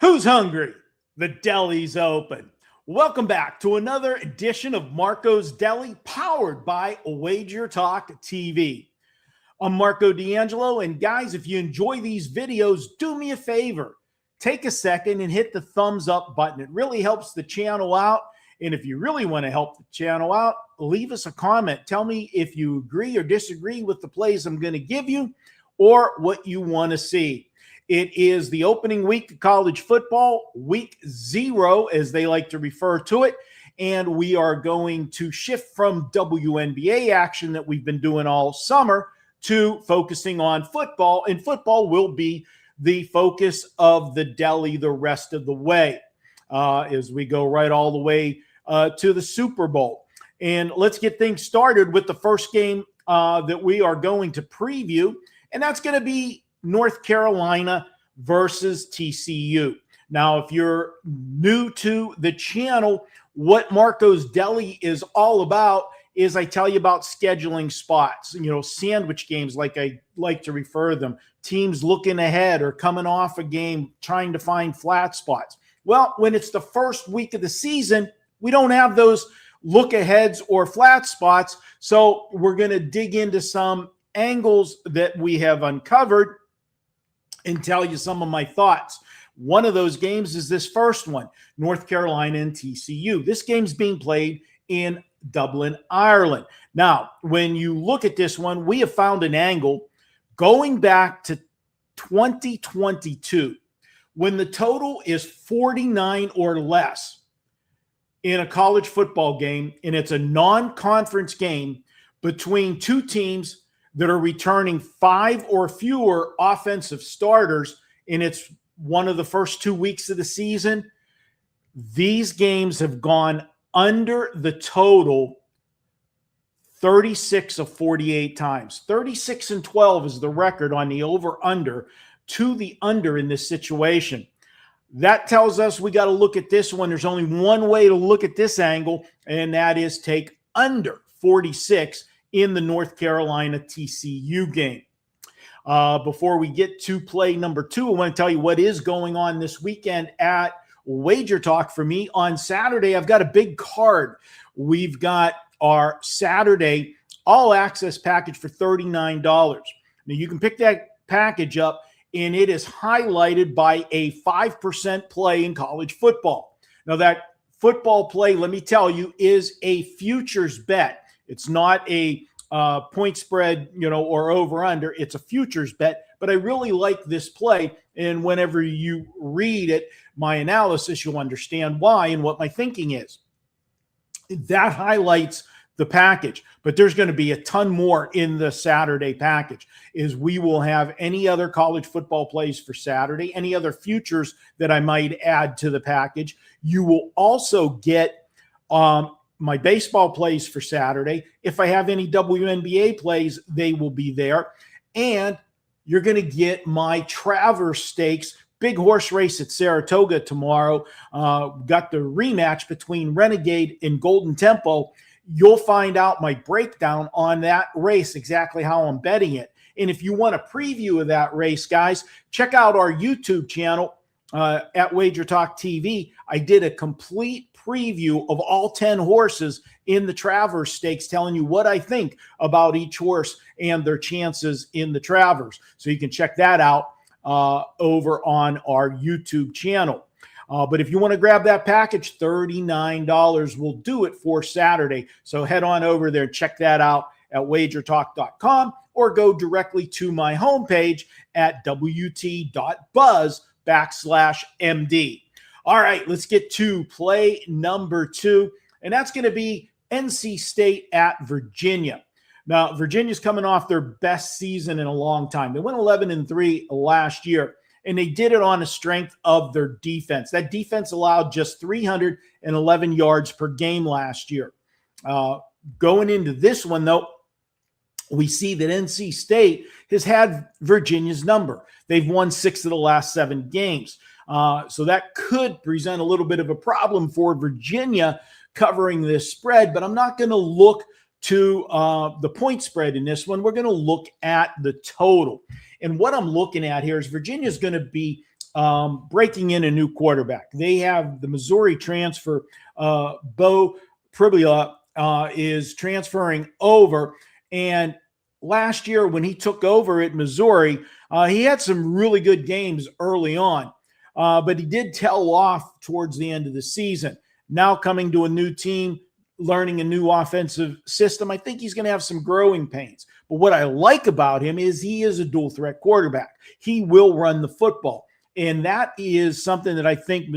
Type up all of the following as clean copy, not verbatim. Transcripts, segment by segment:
Who's hungry? The Deli's open. Welcome back to another edition of Marco's Deli, powered by WagerTalk TV. I'm Marco D'Angelo, and guys, if you enjoy these videos, do me a favor. Take a second and hit the thumbs up button. It really helps the channel out. And if you really want to help the channel out, leave us a comment. Tell me if you agree or disagree with the plays I'm going to give you or what you want to see. It is the opening week of college football, week 0, as they like to refer to it. And we are going to shift from WNBA action that we've been doing all summer to focusing on football. And football will be the focus of the Deli the rest of the way as we go right all the way to the Super Bowl. And let's get things started with the first game that we are going to preview. And that's going to be North Carolina versus TCU. Now, if you're new to the channel, what Marco's Deli is all about is I tell you about scheduling spots, sandwich games, like I like to refer to them, teams looking ahead or coming off a game, trying to find flat spots. Well, when it's the first week of the season, we don't have those look aheads or flat spots. So we're going to dig into some angles that we have uncovered and tell you some of my thoughts. One of those games is this first one, North Carolina and TCU. This game's being played in Dublin, Ireland. Now, when you look at this one, we have found an angle going back to 2022, when the total is 49 or less in a college football game, and it's a non-conference game between two teams that are returning 5 or fewer offensive starters, and it's one of the first 2 weeks of the season. These games have gone under the total 36 of 48 times. 36-12 is the record on the over-under to the under in this situation. That tells us we got to look at this one. There's only one way to look at this angle, and that is take under 46 in the North Carolina TCU game. Before we get to play number 2, I want to tell you what is going on this weekend at WagerTalk for me. On Saturday, I've got a big card. We've got our Saturday all-access package for $39. Now, you can pick that package up, and it is highlighted by a 5% play in college football. Now, that football play, let me tell you, is a futures bet. It's not a point spread, or over under. It's a futures bet, but I really like this play. And whenever you read it, my analysis, you'll understand why and what my thinking is. That highlights the package, but there's going to be a ton more in the Saturday package. Is we will have any other college football plays for Saturday, any other futures that I might add to the package. You will also get my baseball plays for Saturday. If I have any WNBA plays, they will be there. And you're going to get my Travers Stakes, big horse race at Saratoga tomorrow. Got the rematch between Renegade and Golden Tempo. You'll find out my breakdown on that race, exactly how I'm betting it. And if you want a preview of that race, guys, check out our YouTube channel at WagerTalk TV. I did a complete preview of all 10 horses in the Travers Stakes, telling you what I think about each horse and their chances in the Travers. So you can check that out over on our YouTube channel. But if you want to grab that package, $39 will do it for Saturday. So head on over there, check that out at wagertalk.com, or go directly to my homepage at wt.buzz/MD. All right, let's get to play number 2, and that's going to be NC State at Virginia. Now, Virginia's coming off their best season in a long time. They went 11-3 last year, and they did it on the strength of their defense. That defense allowed just 311 yards per game last year. Going into this one, though, we see that NC State has had Virginia's number. They've won 6 of the last 7 games. So that could present a little bit of a problem for Virginia covering this spread, but I'm not going to look to the point spread in this one. We're going to look at the total. And what I'm looking at here is Virginia's going to be breaking in a new quarterback. They have the Missouri transfer, Bo Pribula is transferring over. And last year when he took over at Missouri, he had some really good games early on, but he did tail off towards the end of the season. Now coming to a new team, learning a new offensive system, I think he's going to have some growing pains. But what I like about him is he is a dual threat quarterback. He will run the football. And that is something that I think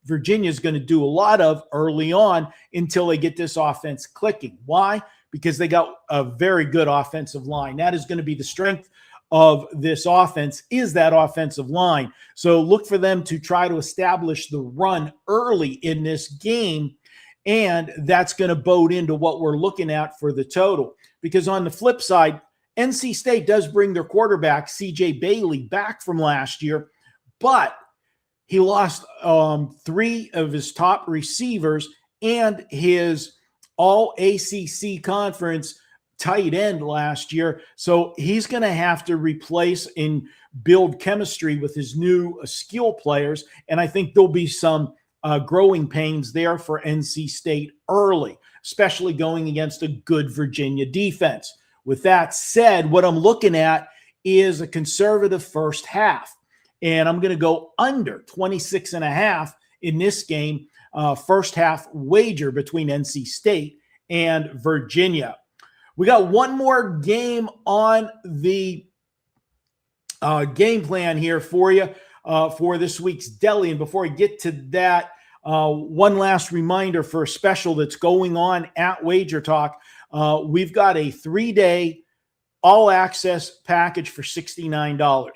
Virginia is going to do a lot of early on until they get this offense clicking. Why? Because they got a very good offensive line. That is going to be the strength of this offense, is that offensive line. So look for them to try to establish the run early in this game, and that's going to bode into what we're looking at for the total. Because on the flip side, NC State does bring their quarterback, C.J. Bailey, back from last year, but he lost 3 of his top receivers and his all-ACC conference tight end last year. So he's going to have to replace and build chemistry with his new skill players. And I think there'll be some growing pains there for NC State early, especially going against a good Virginia defense. With that said, what I'm looking at is a conservative first half. And I'm going to go under 26.5 in this game, first half wager between NC State and Virginia. We got one more game on the game plan here for you for this week's Deli. And before I get to that, one last reminder for a special that's going on at WagerTalk. We've got a 3-day all-access package for $69.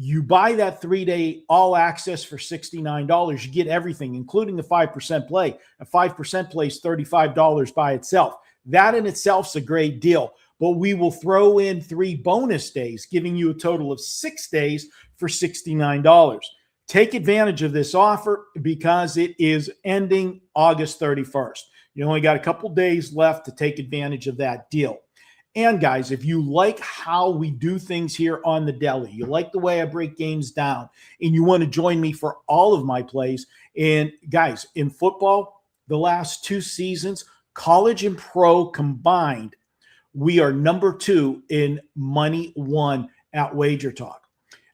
You buy that 3-day all access for $69, you get everything, including the 5% play. A 5% play is $35 by itself. That in itself is a great deal, but we will throw in 3 bonus days, giving you a total of 6 days for $69. Take advantage of this offer because it is ending August 31st. You only got a couple days left to take advantage of that deal. And guys, if you like how we do things here on the Deli, you like the way I break games down, and you want to join me for all of my plays, and guys, in football, the last 2 seasons, college and pro combined, we are number 2 in money won at WagerTalk.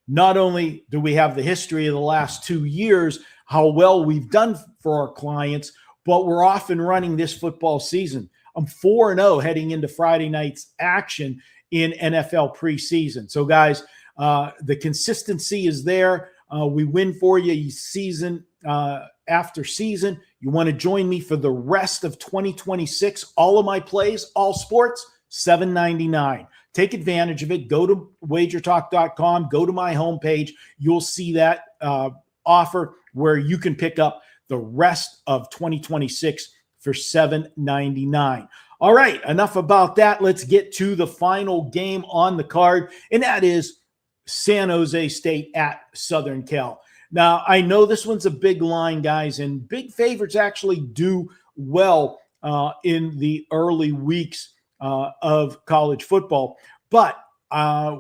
Not only do we have the history of the last 2 years, how well we've done for our clients, but we're off and running this football season. I'm 4-0 heading into Friday night's action in NFL preseason. So, guys, the consistency is there. We win for you season after season. You want to join me for the rest of 2026. All of my plays, all sports, $7.99. Take advantage of it. Go to WagerTalk.com. Go to my homepage. You'll see that offer where you can pick up the rest of 2026 for $7.99. All right, enough about that. Let's get to the final game on the card, and that is San Jose State at Southern Cal. Now, I know this one's a big line, guys, and big favorites actually do well in the early weeks of college football, but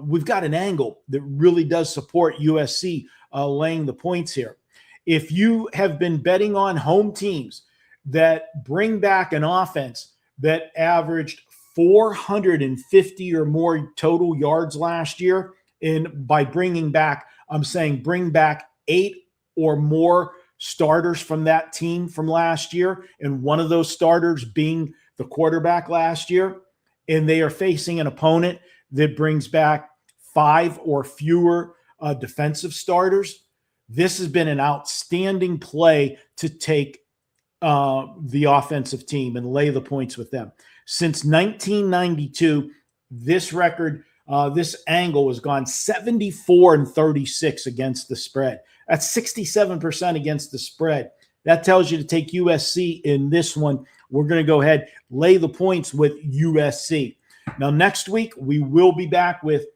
we've got an angle that really does support USC laying the points here. If you have been betting on home teams that bring back an offense that averaged 450 or more total yards last year, and by bringing back, I'm saying bring back 8 or more starters from that team from last year, and one of those starters being the quarterback last year, and they are facing an opponent that brings back 5 or fewer defensive starters. This has been an outstanding play to take the offensive team and lay the points with them. Since 1992, this record, this angle has gone 74-36 against the spread. That's 67% against the spread. That tells you to take USC in this one. We're going to go ahead, lay the points with USC. Now, next week, we will be back with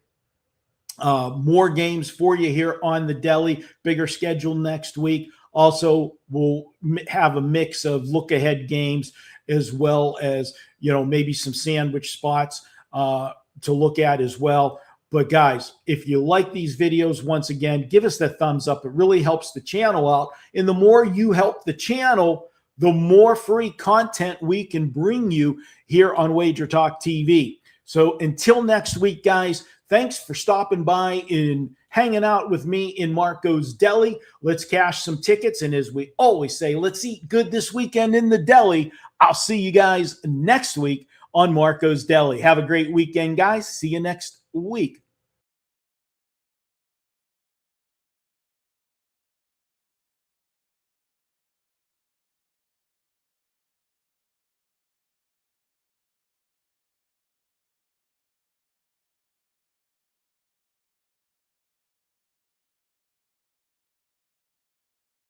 more games for you here on the Deli. Bigger schedule next week. Also, we'll have a mix of look-ahead games as well as, maybe some sandwich spots to look at as well. But guys, if you like these videos, once again, give us that thumbs up. It really helps the channel out. And the more you help the channel, the more free content we can bring you here on WagerTalk TV. So until next week, guys, thanks for stopping by and hanging out with me in Marco's Deli. Let's cash some tickets. And as we always say, let's eat good this weekend in the deli. I'll see you guys next week on Marco's Deli. Have a great weekend, guys. See you next week.